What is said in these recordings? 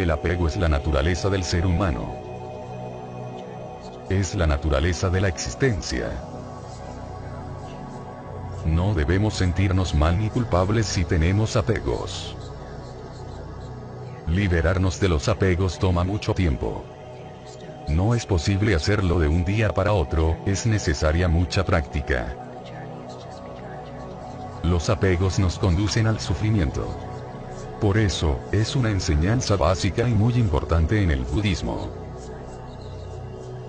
El apego es la naturaleza del ser humano. Es la naturaleza de la existencia. No debemos sentirnos mal ni culpables si tenemos apegos. Liberarnos de los apegos toma mucho tiempo. No es posible hacerlo de un día para otro, es necesaria mucha práctica. Los apegos nos conducen al sufrimiento. Por eso, es una enseñanza básica y muy importante en el budismo.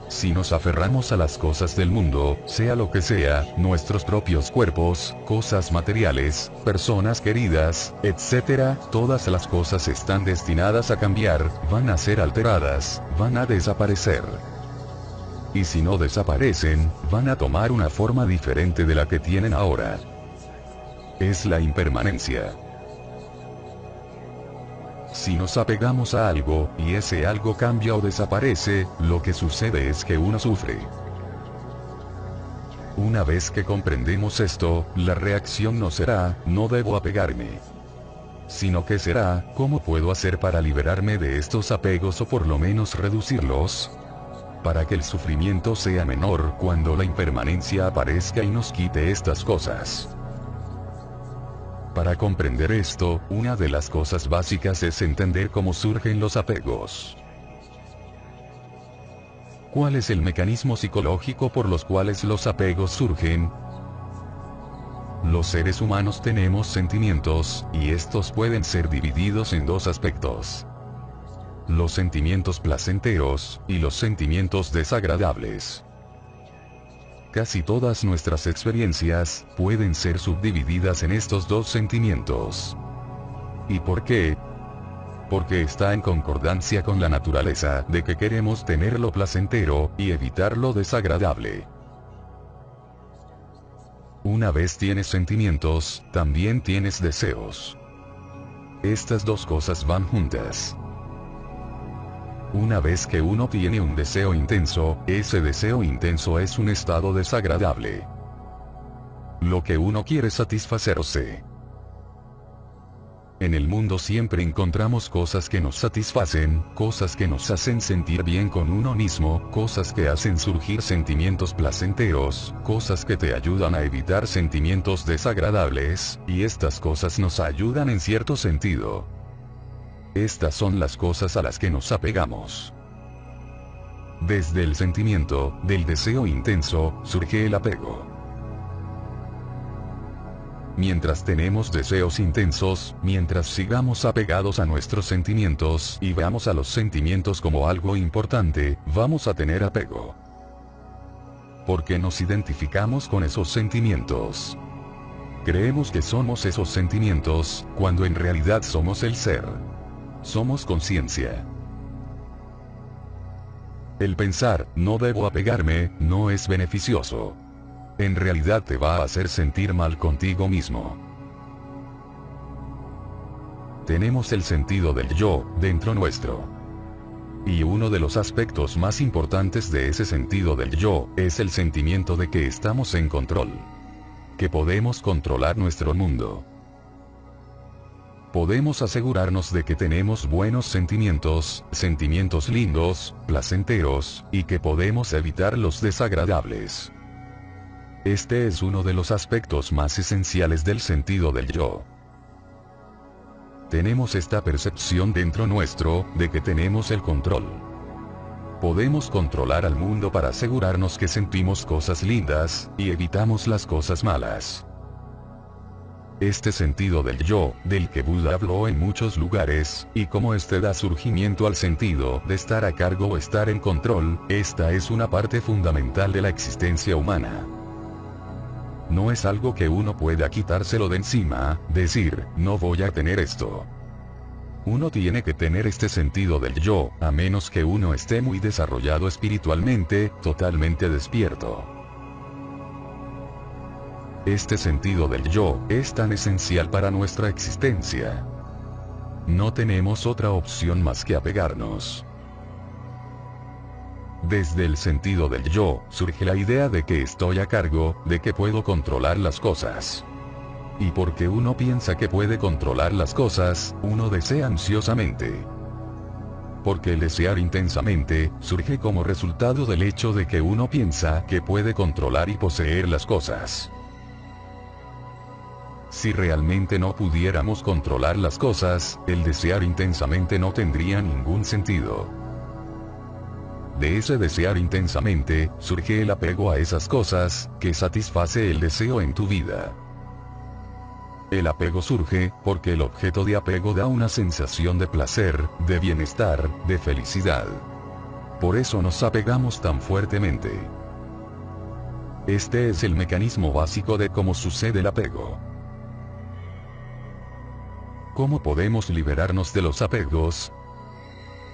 Si nos aferramos a las cosas del mundo, sea lo que sea, nuestros propios cuerpos, cosas materiales, personas queridas, etc., todas las cosas están destinadas a cambiar, van a ser alteradas, van a desaparecer. Y si no desaparecen, van a tomar una forma diferente de la que tienen ahora. Es la impermanencia. Si nos apegamos a algo, y ese algo cambia o desaparece, lo que sucede es que uno sufre. Una vez que comprendemos esto, la reacción no será, no debo apegarme. Sino que será, ¿cómo puedo hacer para liberarme de estos apegos o por lo menos reducirlos? Para que el sufrimiento sea menor cuando la impermanencia aparezca y nos quite estas cosas. Para comprender esto, una de las cosas básicas es entender cómo surgen los apegos. ¿Cuál es el mecanismo psicológico por los cuales los apegos surgen? Los seres humanos tenemos sentimientos, y estos pueden ser divididos en dos aspectos: los sentimientos placenteros, y los sentimientos desagradables. Casi todas nuestras experiencias pueden ser subdivididas en estos dos sentimientos. ¿Y por qué? Porque está en concordancia con la naturaleza de que queremos tener lo placentero y evitar lo desagradable. Una vez tienes sentimientos, también tienes deseos. Estas dos cosas van juntas. Una vez que uno tiene un deseo intenso, ese deseo intenso es un estado desagradable. Lo que uno quiere satisfacerse. En el mundo siempre encontramos cosas que nos satisfacen, cosas que nos hacen sentir bien con uno mismo, cosas que hacen surgir sentimientos placenteros, cosas que te ayudan a evitar sentimientos desagradables, y estas cosas nos ayudan en cierto sentido. Estas son las cosas a las que nos apegamos. Desde el sentimiento, del deseo intenso, surge el apego. Mientras tenemos deseos intensos, mientras sigamos apegados a nuestros sentimientos y veamos a los sentimientos como algo importante, vamos a tener apego. Porque nos identificamos con esos sentimientos. Creemos que somos esos sentimientos, cuando en realidad somos el ser. Somos conciencia. El pensar, no debo apegarme, no es beneficioso. En realidad te va a hacer sentir mal contigo mismo. Tenemos el sentido del yo, dentro nuestro. Y uno de los aspectos más importantes de ese sentido del yo, es el sentimiento de que estamos en control. Que podemos controlar nuestro mundo. Podemos asegurarnos de que tenemos buenos sentimientos, sentimientos lindos, placenteros, y que podemos evitar los desagradables. Este es uno de los aspectos más esenciales del sentido del yo. Tenemos esta percepción dentro nuestro, de que tenemos el control. Podemos controlar al mundo para asegurarnos que sentimos cosas lindas, y evitamos las cosas malas. Este sentido del yo, del que Buda habló en muchos lugares, y como este da surgimiento al sentido de estar a cargo o estar en control, esta es una parte fundamental de la existencia humana. No es algo que uno pueda quitárselo de encima, decir, no voy a tener esto. Uno tiene que tener este sentido del yo, a menos que uno esté muy desarrollado espiritualmente, totalmente despierto. Este sentido del yo, es tan esencial para nuestra existencia. No tenemos otra opción más que apegarnos. Desde el sentido del yo, surge la idea de que estoy a cargo, de que puedo controlar las cosas. Y porque uno piensa que puede controlar las cosas, uno desea ansiosamente. porque el desear intensamente surge como resultado del hecho de que uno piensa que puede controlar y poseer las cosas. Si realmente no pudiéramos controlar las cosas, el desear intensamente no tendría ningún sentido. De ese desear intensamente, surge el apego a esas cosas, que satisface el deseo en tu vida. El apego surge, porque el objeto de apego da una sensación de placer, de bienestar, de felicidad. Por eso nos apegamos tan fuertemente. Este es el mecanismo básico de cómo sucede el apego. ¿Cómo podemos liberarnos de los apegos?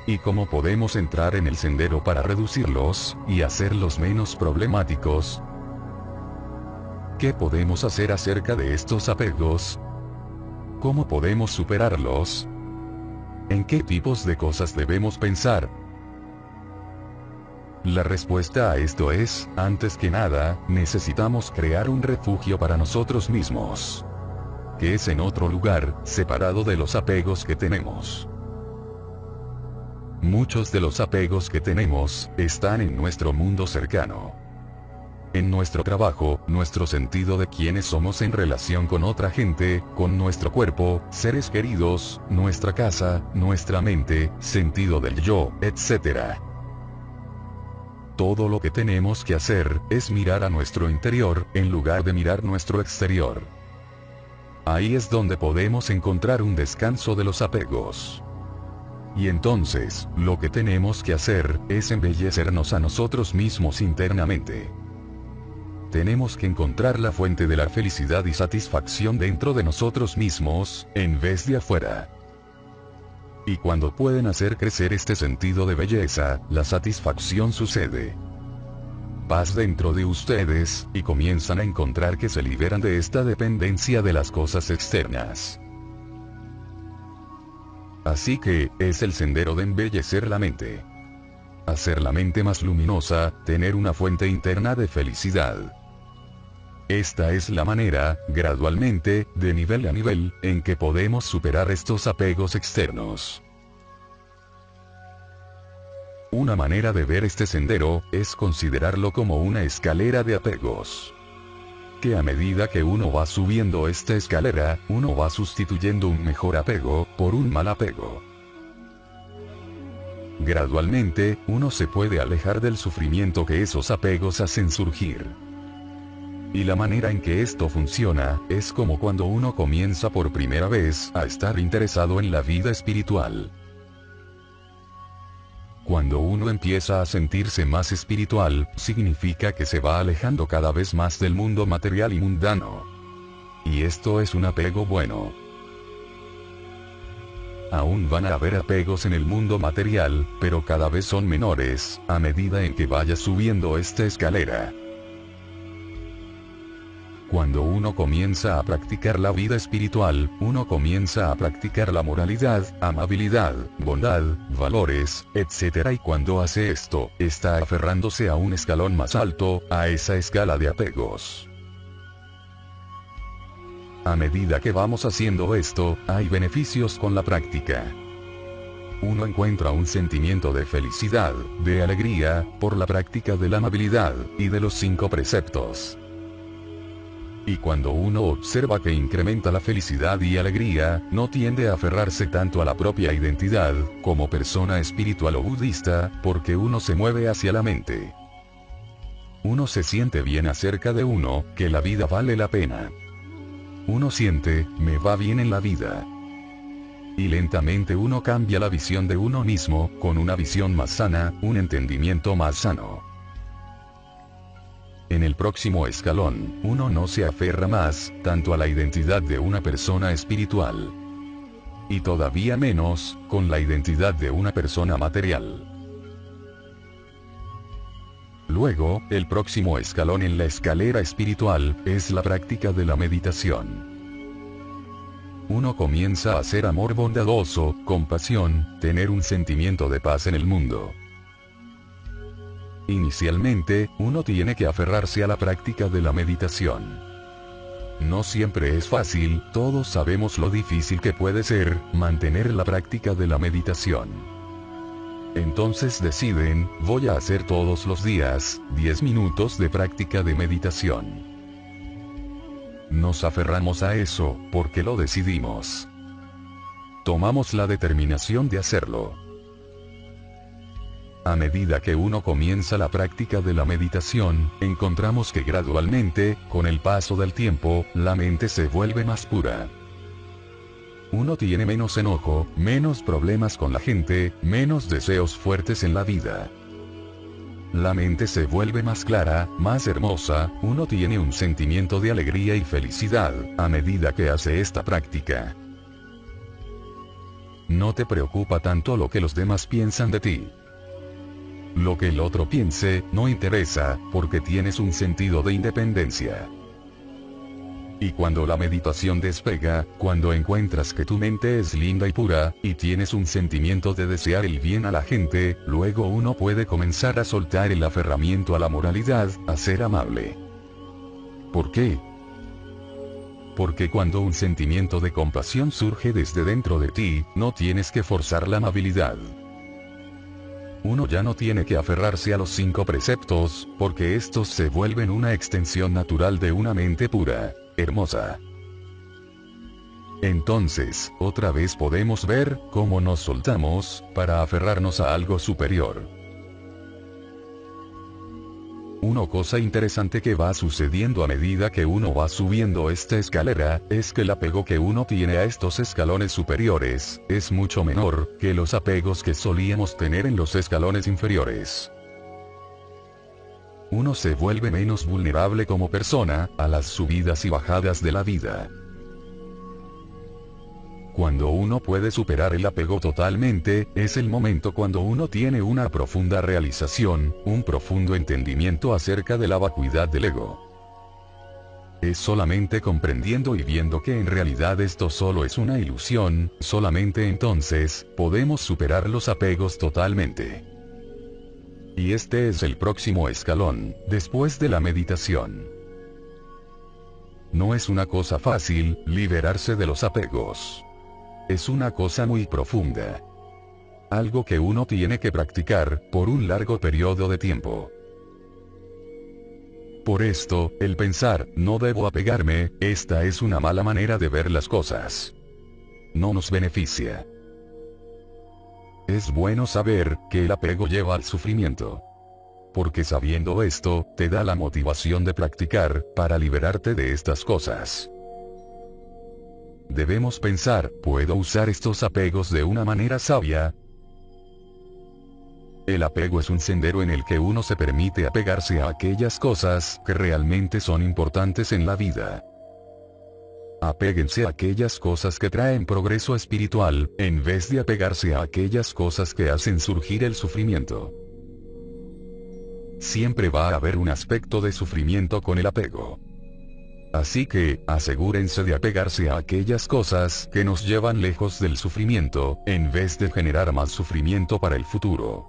¿Y cómo podemos entrar en el sendero para reducirlos, y hacerlos menos problemáticos? ¿Qué podemos hacer acerca de estos apegos? ¿Cómo podemos superarlos? ¿En qué tipos de cosas debemos pensar? La respuesta a esto es, antes que nada, necesitamos crear un refugio para nosotros mismos, que es en otro lugar, separado de los apegos que tenemos. Muchos de los apegos que tenemos, están en nuestro mundo cercano. En nuestro trabajo, nuestro sentido de quiénes somos en relación con otra gente, con nuestro cuerpo, seres queridos, nuestra casa, nuestra mente, sentido del yo, etc. Todo lo que tenemos que hacer, es mirar a nuestro interior, en lugar de mirar nuestro exterior. Ahí es donde podemos encontrar un descanso de los apegos. Y entonces, lo que tenemos que hacer, es embellecernos a nosotros mismos internamente. Tenemos que encontrar la fuente de la felicidad y satisfacción dentro de nosotros mismos, en vez de afuera. Y cuando pueden hacer crecer este sentido de belleza, la satisfacción sucede. Paz dentro de ustedes, y comienzan a encontrar que se liberan de esta dependencia de las cosas externas. Así que, es el sendero de embellecer la mente. Hacer la mente más luminosa, tener una fuente interna de felicidad. Esta es la manera, gradualmente, de nivel a nivel, en que podemos superar estos apegos externos. Una manera de ver este sendero, es considerarlo como una escalera de apegos. Que a medida que uno va subiendo esta escalera, uno va sustituyendo un mejor apego, por un mal apego. Gradualmente, uno se puede alejar del sufrimiento que esos apegos hacen surgir. Y la manera en que esto funciona, es como cuando uno comienza por primera vez a estar interesado en la vida espiritual. Cuando uno empieza a sentirse más espiritual, significa que se va alejando cada vez más del mundo material y mundano. Y esto es un apego bueno. Aún van a haber apegos en el mundo material, pero cada vez son menores, a medida en que vaya subiendo esta escalera. Cuando uno comienza a practicar la vida espiritual, uno comienza a practicar la moralidad, amabilidad, bondad, valores, etc. Y cuando hace esto, está aferrándose a un escalón más alto, a esa escala de apegos. A medida que vamos haciendo esto, hay beneficios con la práctica. Uno encuentra un sentimiento de felicidad, de alegría, por la práctica de la amabilidad, y de los 5 preceptos. Y cuando uno observa que incrementa la felicidad y alegría, no tiende a aferrarse tanto a la propia identidad, como persona espiritual o budista, porque uno se mueve hacia la mente. Uno se siente bien acerca de uno, que la vida vale la pena. Uno siente, me va bien en la vida. Y lentamente uno cambia la visión de uno mismo, con una visión más sana, un entendimiento más sano. En el próximo escalón, uno no se aferra más, tanto a la identidad de una persona espiritual. Y todavía menos, con la identidad de una persona material. Luego, el próximo escalón en la escalera espiritual, es la práctica de la meditación. Uno comienza a hacer amor bondadoso, compasión, tener un sentimiento de paz en el mundo. Inicialmente, uno tiene que aferrarse a la práctica de la meditación. No siempre es fácil, todos sabemos lo difícil que puede ser, mantener la práctica de la meditación. Entonces deciden, voy a hacer todos los días, 10 minutos de práctica de meditación. Nos aferramos a eso, porque lo decidimos. Tomamos la determinación de hacerlo. A medida que uno comienza la práctica de la meditación, encontramos que gradualmente, con el paso del tiempo, la mente se vuelve más pura. Uno tiene menos enojo, menos problemas con la gente, menos deseos fuertes en la vida. La mente se vuelve más clara, más hermosa, uno tiene un sentimiento de alegría y felicidad, a medida que hace esta práctica. No te preocupa tanto lo que los demás piensan de ti. Lo que el otro piense, no interesa, porque tienes un sentido de independencia. Y cuando la meditación despega, cuando encuentras que tu mente es linda y pura, y tienes un sentimiento de desear el bien a la gente, luego uno puede comenzar a soltar el aferramiento a la moralidad, a ser amable. ¿Por qué? Porque cuando un sentimiento de compasión surge desde dentro de ti, no tienes que forzar la amabilidad. Uno ya no tiene que aferrarse a los 5 preceptos, porque estos se vuelven una extensión natural de una mente pura, hermosa. Entonces, otra vez podemos ver cómo nos soltamos, para aferrarnos a algo superior. Una cosa interesante que va sucediendo a medida que uno va subiendo esta escalera, es que el apego que uno tiene a estos escalones superiores, es mucho menor, que los apegos que solíamos tener en los escalones inferiores. Uno se vuelve menos vulnerable como persona, a las subidas y bajadas de la vida. Cuando uno puede superar el apego totalmente, es el momento cuando uno tiene una profunda realización, un profundo entendimiento acerca de la vacuidad del ego. Es solamente comprendiendo y viendo que en realidad esto solo es una ilusión, solamente entonces, podemos superar los apegos totalmente. Y este es el próximo escalón, después de la meditación. No es una cosa fácil, liberarse de los apegos. Es una cosa muy profunda. Algo que uno tiene que practicar, por un largo periodo de tiempo. Por esto, el pensar, no debo apegarme, esta es una mala manera de ver las cosas. No nos beneficia. Es bueno saber, que el apego lleva al sufrimiento. Porque sabiendo esto, te da la motivación de practicar, para liberarte de estas cosas. Debemos pensar, ¿puedo usar estos apegos de una manera sabia? El apego es un sendero en el que uno se permite apegarse a aquellas cosas que realmente son importantes en la vida. Apéguense a aquellas cosas que traen progreso espiritual, en vez de apegarse a aquellas cosas que hacen surgir el sufrimiento. Siempre va a haber un aspecto de sufrimiento con el apego. Así que, asegúrense de apegarse a aquellas cosas que nos llevan lejos del sufrimiento, en vez de generar más sufrimiento para el futuro.